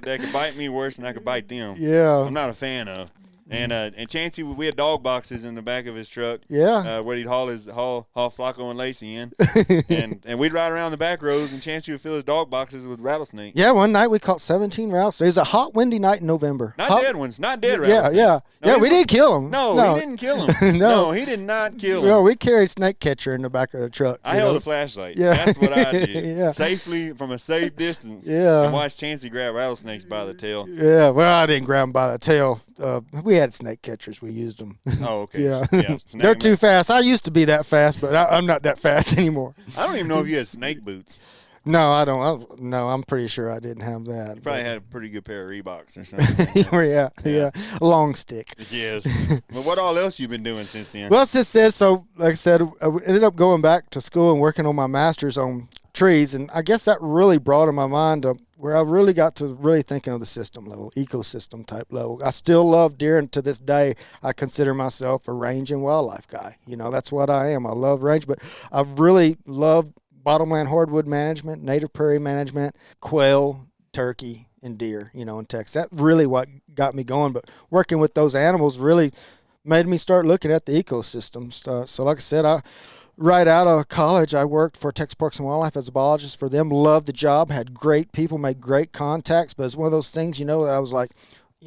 could bite me worse than I could bite them. Yeah, I'm not a fan of. And Chancey, we had dog boxes in the back of his truck. Yeah. Where he'd haul Flacco and Lacey in, and we'd ride around the back roads, and Chancey would fill his dog boxes with rattlesnakes. Yeah, one night we caught 17 rattlesnakes. It was a hot, windy night in November. Dead ones, not dead rattlesnakes. Yeah, we didn't kill them. No, he didn't kill them. No, he did not kill them. No, we carried snake catcher in the back of the truck. I held a flashlight. Yeah. That's what I did. Yeah. Safely from a safe distance. Yeah. And watch Chancey grab rattlesnakes by the tail. Yeah, well, I didn't grab them by the tail. We had snake catchers. We used them. Oh, okay. Yeah. They're too fast. I used to be that fast, but I'm not that fast anymore. I don't even know if you had snake boots. No, I don't. No, I'm pretty sure I didn't have that. You probably had a pretty good pair of Reeboks or something. yeah. Long stick. Yes. Well, what all else you been doing since then? Well, since then, so like I said, I ended up going back to school and working on my master's on trees, and I guess that really brought in my mind to where I really got to really thinking of the system level, ecosystem type level. I still love deer, and to this day, I consider myself a range and wildlife guy. That's what I am. I love range, but I really love bottomland hardwood management, native prairie management, quail, turkey, and deer, in Texas. That's really what got me going. But working with those animals really made me start looking at the ecosystems. So like I said, right out of college, I worked for Texas Parks and Wildlife as a biologist for them. Loved the job, had great people, made great contacts. But it's one of those things, that I was like,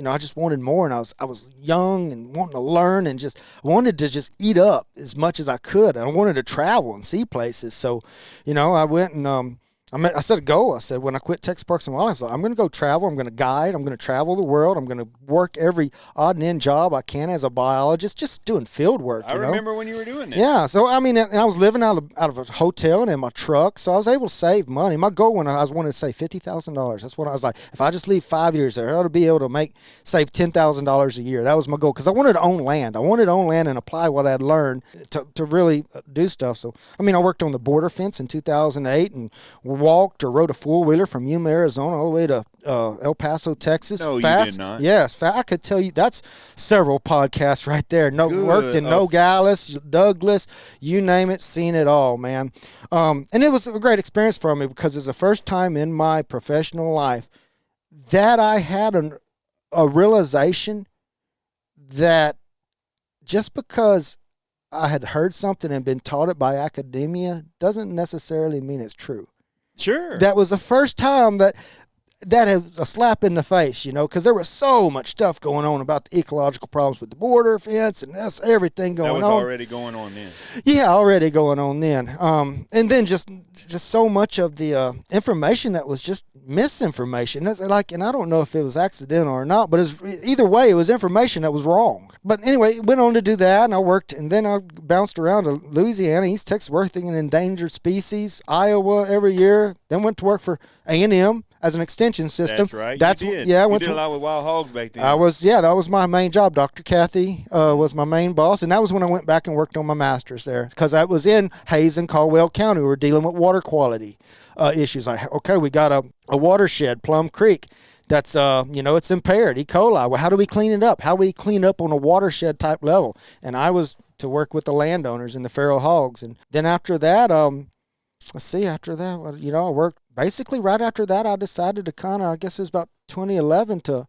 I just wanted more, and I was young and wanting to learn, and just wanted to just eat up as much as I could. And I wanted to travel and see places. So, I went and I set a goal. I said, when I quit Texas Parks and Wildlife, I'm going to go travel. I'm going to guide. I'm going to travel the world. I'm going to work every odd and end job I can as a biologist, just doing field work. I remember when you were doing that. Yeah. So, and I was living out of a hotel and in my truck, so I was able to save money. My goal when I was wanting to save $50,000. That's what I was like. If I just leave 5 years there, I ought to be able to save $10,000 a year. That was my goal because I wanted to own land. I wanted to own land and apply what I'd learned to really do stuff. So, I worked on the border fence in 2008 and walked or rode a four-wheeler from Yuma, Arizona, all the way to El Paso, Texas. No, fast. You did not. Yes, I could tell you that's several podcasts right there. Worked in Nogales, Douglas, you name it, seen it all, man. And it was a great experience for me because it's the first time in my professional life that I had a realization that just because I had heard something and been taught it by academia doesn't necessarily mean it's true. Sure. That was the first time that was a slap in the face, because there was so much stuff going on about the ecological problems with the border fence and that's everything going on. That was already going on then. Yeah, already going on then. And then just so much of the information that was just misinformation. And I don't know if it was accidental or not, but either way, it was information that was wrong. But anyway, went on to do that, and I worked, and then I bounced around to Louisiana, East Texas, working in endangered species, Iowa every year. Then went to work for A&M as an extension system. That's right. You did. Yeah, you did a lot with wild hogs back then. That was my main job. Dr. Kathy was my main boss, and that was when I went back and worked on my master's there because I was in Hays and Caldwell County. We were dealing with water quality issues. We got a watershed, Plum Creek, that's it's impaired, E. coli. Well, how do we clean it up? How do we clean up on a watershed type level? And I was to work with the landowners and the feral hogs, and then after that, I worked basically right after that. I decided to I guess it was about 2011 to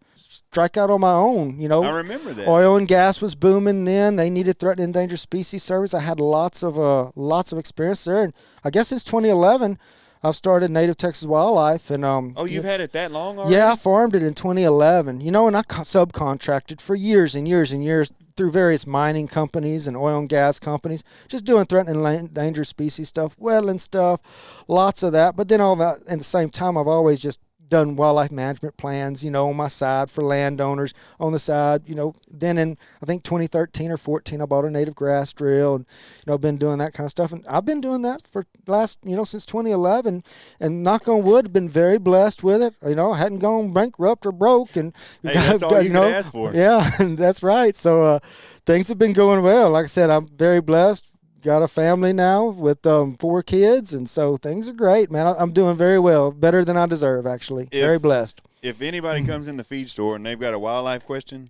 strike out on my own. I remember that. Oil and gas was booming then. They needed threatened endangered species service. I had lots of experience there. And I guess since 2011, I've started Native Texas Wildlife. And you've had it that long already? Yeah, I farmed it in 2011. And I subcontracted for years and years and years through various mining companies and oil and gas companies, just doing threatened and endangered species stuff, wetland stuff, lots of that. But then all that at the same time, I've always just done wildlife management plans, on my side for landowners on the side, then in, I think 2013 or 14, I bought a native grass drill and, I've been doing that kind of stuff. And I've been doing that for last, since 2011 and knock on wood, been very blessed with it. I hadn't gone bankrupt or broke. And hey, that's all you can ask for. Yeah, that's right. So things have been going well. Like I said, I'm very blessed. Got a family now with 4 kids, and so things are great, man. I'm doing very well, better than I deserve, actually. Very blessed. If anybody comes in the feed store and they've got a wildlife question,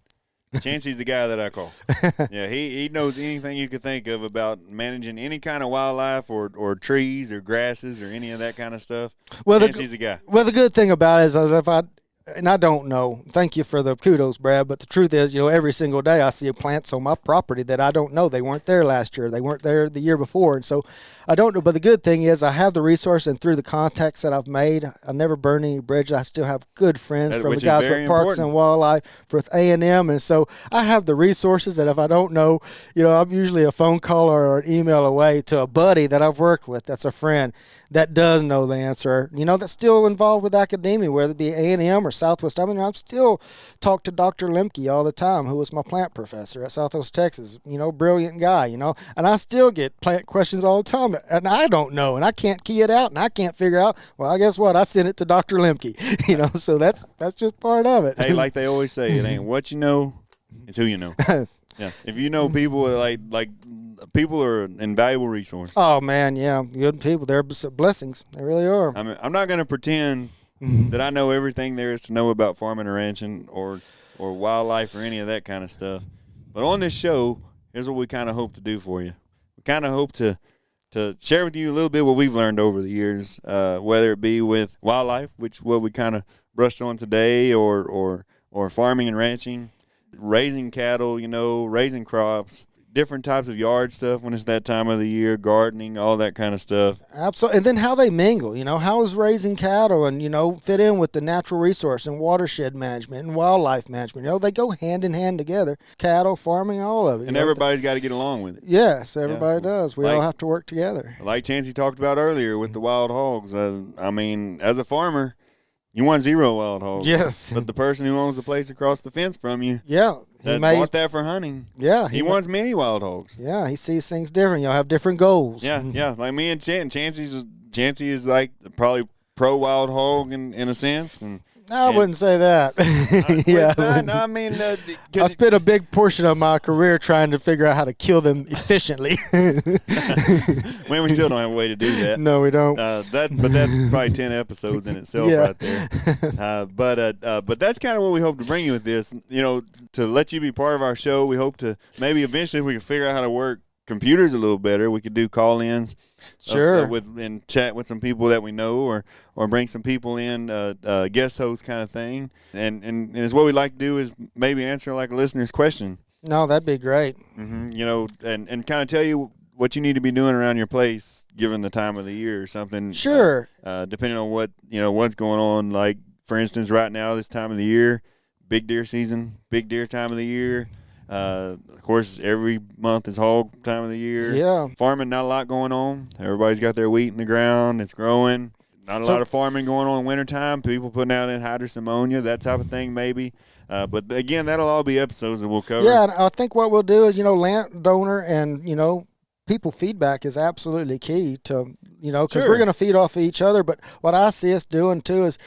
Chancey's the guy that I call. Yeah, he knows anything you could think of about managing any kind of wildlife or trees or grasses or any of that kind of stuff. Well, Chancey's the guy. Well, the good thing about it is if I don't know. Thank you for the kudos, Brad. But the truth is, every single day I see plants on my property that I don't know. They weren't there last year. They weren't there the year before. And so I don't know. But the good thing is I have the resource, and through the contacts that I've made, I never burn any bridges. I still have good friends from the guys with Parks and Wildlife, with A&M. And so I have the resources that if I don't know, I'm usually a phone call or an email away to a buddy that I've worked with that's a friend that does know the answer, that's still involved with academia, whether it be A&M or Southwest. I mean, I'm still talk to Dr. Lemke all the time, who was my plant professor at Southwest Texas, brilliant guy, and I still get plant questions all the time, and I don't know, and I can't key it out, and I can't figure out, well, I guess what? I sent it to Dr. Lemke, so that's just part of it. Hey, like they always say, it ain't what you know, it's who you know. Yeah, if you know people like people are an invaluable resource. Oh man, yeah, good people. They're blessings. They really are. I mean, I'm not going to pretend that I know everything there is to know about farming or ranching or wildlife or any of that kind of stuff. But on this show, here's what we kind of hope to do for you. We kind of hope to share with you a little bit what we've learned over the years, whether it be with wildlife, which what we kind of brushed on today, or farming and ranching, raising cattle, raising crops, different types of yard stuff when it's that time of the year, gardening, all that kind of stuff. Absolutely. And then how they mingle, how is raising cattle and, fit in with the natural resource and watershed management and wildlife management. They go hand in hand together. Cattle, farming, all of it. And everybody's got to get along with it. Yes, everybody does. We all have to work together. Like Chancey talked about earlier with the wild hogs. I mean, as a farmer, you want 0 wild hogs. Yes. But the person who owns the place across the fence from you, that bought that for hunting. Yeah. He wants many wild hogs. Yeah, he sees things different. Y'all have different goals. Yeah. Like me and Chancey is like probably pro wild hog in a sense, and I wouldn't say that. I mean, I spent a big portion of my career trying to figure out how to kill them efficiently. Man, we still don't have a way to do that. No, we don't. But that's probably 10 episodes in itself right there. But that's kind of what we hope to bring you with this. To let you be part of our show. We hope to maybe eventually if we can figure out how to work computers a little better, we could do call-ins. Sure. And chat with some people that we know, or bring some people in, guest host kind of thing. And it's what we like to do is maybe answer like a listener's question. No, that'd be great. Mm-hmm. And kind of tell you what you need to be doing around your place given the time of the year or something. Sure. Depending on what, what's going on. Like, for instance, right now, this time of the year, big deer season, big deer time of the year. Of course, every month is hog time of the year. Yeah. Farming, not a lot going on. Everybody's got their wheat in the ground. It's growing. Not a lot of farming going on in wintertime. People putting out anhydrous ammonia, that type of thing maybe. But, again, that'll all be episodes that we'll cover. Yeah, and I think what we'll do is, landowner and, people feedback is absolutely key to, because we're going to feed off of each other. But what I see us doing, too, is,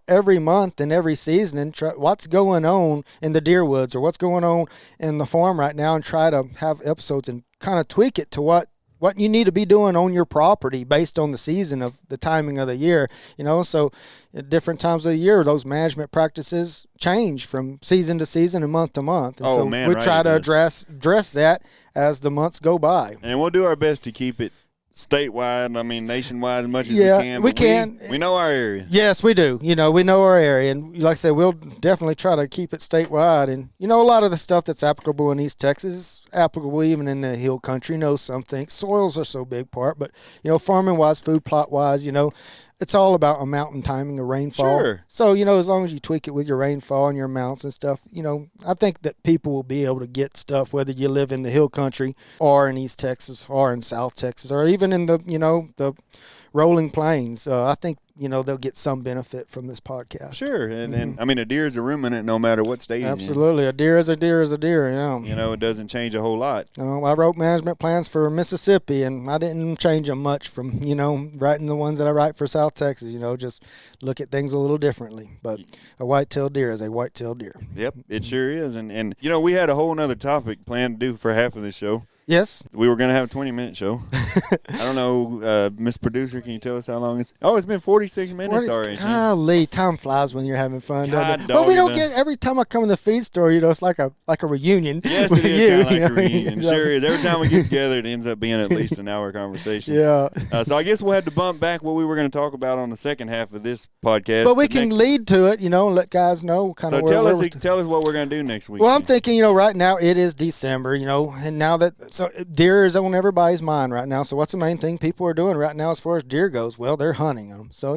every month and every season, and what's going on in the deer woods or what's going on in the farm right now, and try to have episodes and kind of tweak it to what you need to be doing on your property based on the season of the timing of the year, so at different times of the year, those management practices change from season to season and month to month. And we try to address that as the months go by. And we'll do our best to keep it statewide, I mean nationwide as much as Yeah, we can. we but can. We know our area. Yes, we do. We know our area. And like I said, we'll definitely try to keep it statewide. And, a lot of the stuff that's applicable in East Texas is applicable even in the hill country. Some things. Soils are so big part. But, farming-wise, food plot-wise, it's all about amount and timing of rainfall. Sure. So, as long as you tweak it with your rainfall and your amounts and stuff, I think that people will be able to get stuff whether you live in the hill country or in East Texas or in South Texas or even in the, the rolling plains. I think, they'll get some benefit from this podcast. Sure. And I mean, a deer is a ruminant no matter what stage. Absolutely. A deer is a deer is a deer, yeah. It doesn't change a whole lot. I wrote management plans for Mississippi, and I didn't change them much from, writing the ones that I write for South Texas, just look at things a little differently. But a white-tailed deer is a white-tailed deer. Yep, it sure is. And we had a whole other topic planned to do for half of this show. Yes. We were going to have a 20-minute show. I don't know, Miss Producer, can you tell us how long it's? Oh, it's been 46 minutes already. Golly, time flies when you're having fun. God, but we don't get every time I come in the feed store. It's like a reunion. Yes, it is kind of like a reunion. Sure is. Every time we get together, it ends up being at least an hour conversation. Yeah. So I guess we'll have to bump back what we were going to talk about on the second half of this podcast. But we can lead to it. Let guys know kind of. So tell us what we're going to do next week. Well, I'm thinking. Right now it is December. And now that deer is on everybody's mind right now. So what's the main thing people are doing right now as far as deer goes? Well, they're hunting them. So,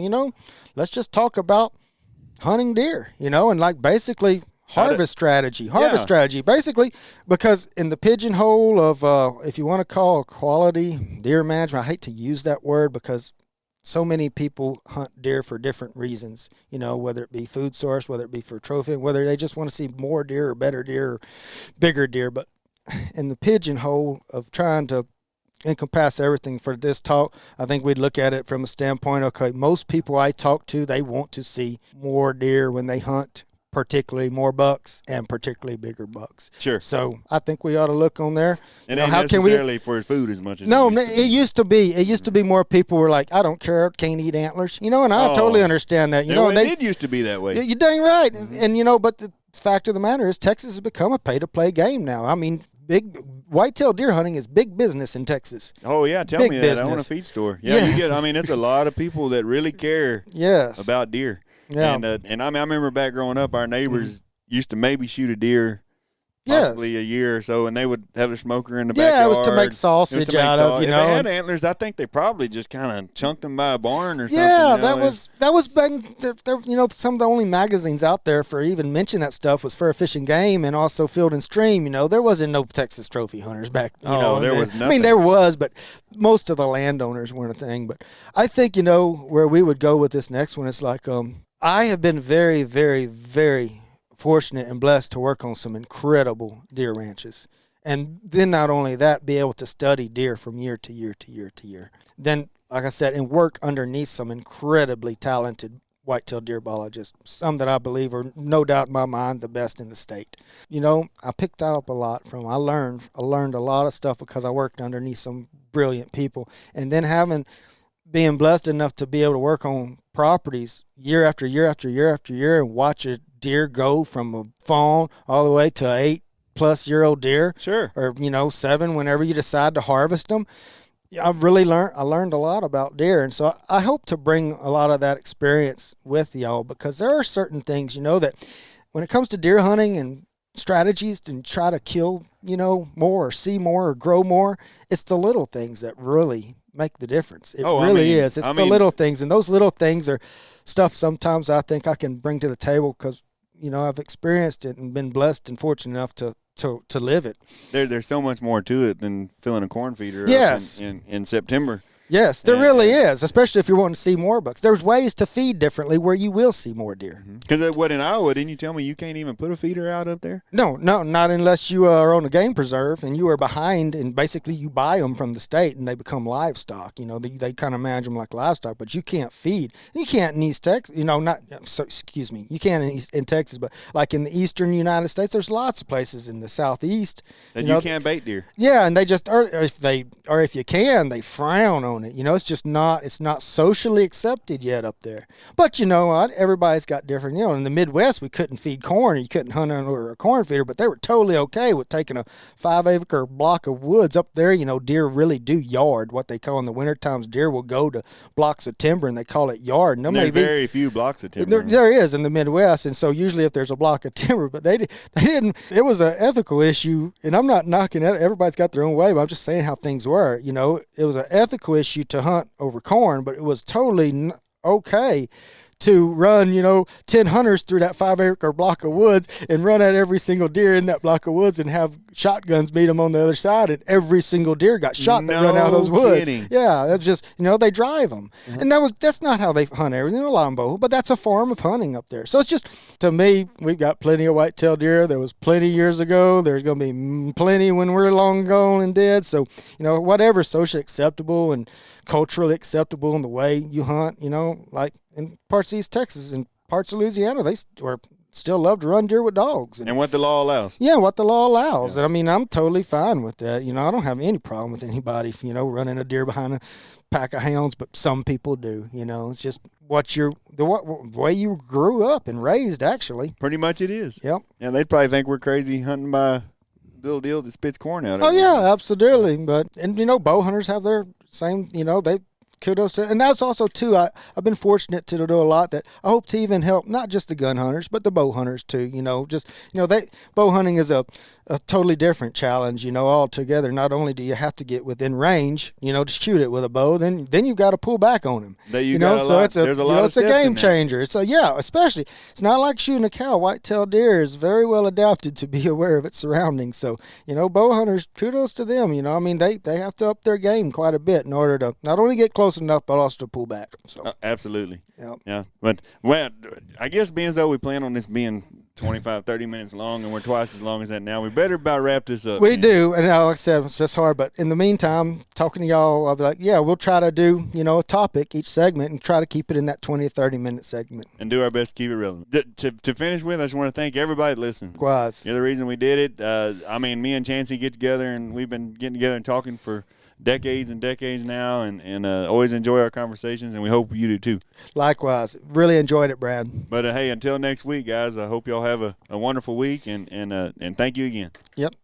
let's just talk about hunting deer, and like basically harvest strategy, basically, because in the pigeonhole of, if you want to call quality deer management, I hate to use that word because so many people hunt deer for different reasons, whether it be food source, whether it be for trophy, whether they just want to see more deer or better deer or bigger deer. But in the pigeonhole of trying to encompass everything for this talk, I think we'd look at it from a standpoint, okay, most people I talk to, they want to see more deer when they hunt, particularly more bucks and particularly bigger bucks. Sure. So I think we ought to look on there. It ain't necessarily for food as much as it used to be. It used to be more people were like, I don't care, can't eat antlers. And I totally understand that. It did used to be that way. You're dang right. And but the fact of the matter is Texas has become a pay-to-play game now. I mean, big whitetail deer hunting is big business in Texas. Oh yeah, tell me that. I own a feed store. Yeah, yes. It's a lot of people that really care about deer. Yeah. And I remember back growing up, our neighbors used to maybe shoot a deer possibly a year or so, and they would have a smoker in the backyard. Yeah, it was to make sausage out of, If they had antlers, I think they probably just kind of chunked them by a barn or something. Yeah, that was back, some of the only magazines out there for even mention that stuff was Fur Fish and Game and also Field and Stream. There wasn't no Texas trophy hunters back, there was nothing. I mean, there was, but most of the landowners weren't a thing. But I think, where we would go with this next one, it's like, I have been very, very, very fortunate and blessed to work on some incredible deer ranches. And then not only that, be able to study deer from year to year to year to year. Then, like I said, and work underneath some incredibly talented whitetail deer biologists, some that I believe are no doubt in my mind the best in the state. I picked that up a lot from, I learned a lot of stuff because I worked underneath some brilliant people. And then being blessed enough to be able to work on properties year after year after year after year and watch a deer go from a fawn all the way to 8-plus-year-old deer. Sure. Or, 7 whenever you decide to harvest them. I learned a lot about deer. And so I hope to bring a lot of that experience with y'all because there are certain things, that when it comes to deer hunting and strategies to try to kill, more or see more or grow more, it's the little things that really make the difference. It really is. It's the little things, and those little things are stuff sometimes I think I can bring to the table because, I've experienced it and been blessed and fortunate enough to live it. There's so much more to it than filling a corn feeder up in September. Yes, there really is, especially if you're wanting to see more bucks. There's ways to feed differently where you will see more deer. Because in Iowa, didn't you tell me you can't even put a feeder out up there? No, not unless you are on a game preserve and you are behind, and basically you buy them from the state and they become livestock. They kind of manage them like livestock, but you can't feed. You can't in East Texas, you can't in Texas, but like in the eastern United States, there's lots of places in the southeast. And you can't bait deer. Yeah, and they just, or if you can, they frown on on it. It's just not, it's not socially accepted yet up there. But you know what? Everybody's got different, in the Midwest, we couldn't feed corn. You couldn't hunt under a corn feeder, but they were totally okay with taking a 5-acre block of woods up there. Deer really do yard, what they call in the winter times. Deer will go to blocks of timber and they call it yard. And there's very few blocks of timber. There is in the Midwest. And so usually if there's a block of timber, but they didn't, it was an ethical issue. And I'm not knocking it. Everybody's got their own way, but I'm just saying how things were. It was an ethical issue to hunt over corn, but it was totally okay to run, 10 hunters through that 5-acre block of woods and run at every single deer in that block of woods and have shotguns meet them on the other side, and every single deer got shot that run out of those woods. Kidding. Yeah, that's just, they drive them. And that's not how they hunt everything, Lombo, but that's a form of hunting up there. So it's just, to me, we've got plenty of whitetail deer. There was plenty years ago. There's going to be plenty when we're long gone and dead. So, whatever's socially acceptable and culturally acceptable in the way you hunt, like in parts of East Texas and parts of Louisiana, they still love to run deer with dogs. And what the law allows. Yeah, what the law allows. Yeah. And I'm totally fine with that. I don't have any problem with anybody, running a deer behind a pack of hounds, but some people do. It's just the way you grew up and raised, actually. Pretty much it is. Yep. Yeah, they'd probably think we're crazy hunting by a little deal that spits corn out. Oh, yeah, absolutely. And bow hunters have their same, they kudos to, and that's also too. I've been fortunate to do a lot that I hope to even help not just the gun hunters but the bow hunters too. Bow hunting is a totally different challenge. Altogether. Not only do you have to get within range, to shoot it with a bow, then you've got to pull back on him. There's a lot of it's a game changer. So yeah, especially it's not like shooting a cow. Whitetail deer is very well adapted to be aware of its surroundings. So bow hunters, kudos to them. They have to up their game quite a bit in order to not only get close enough, but also to pull back. So absolutely. Yep. Yeah. But well, I guess being so we plan on this being 25, 30 minutes long, and we're twice as long as that now. We better about wrap this up. We do, and like I said, it's just hard. But in the meantime, talking to y'all, I'll be like, yeah, we'll try to do a topic each segment and try to keep it in that 20 to 30 minute segment and do our best to keep it relevant. To finish with, I just want to thank everybody that listened. Likewise. You're the reason we did it. Me and Chancey get together, and we've been getting together and talking for decades and decades now, and always enjoy our conversations, and we hope you do too. Likewise. Really enjoyed it, Brad. But hey, until next week, guys, I hope y'all have a wonderful week, and thank you again. Yep.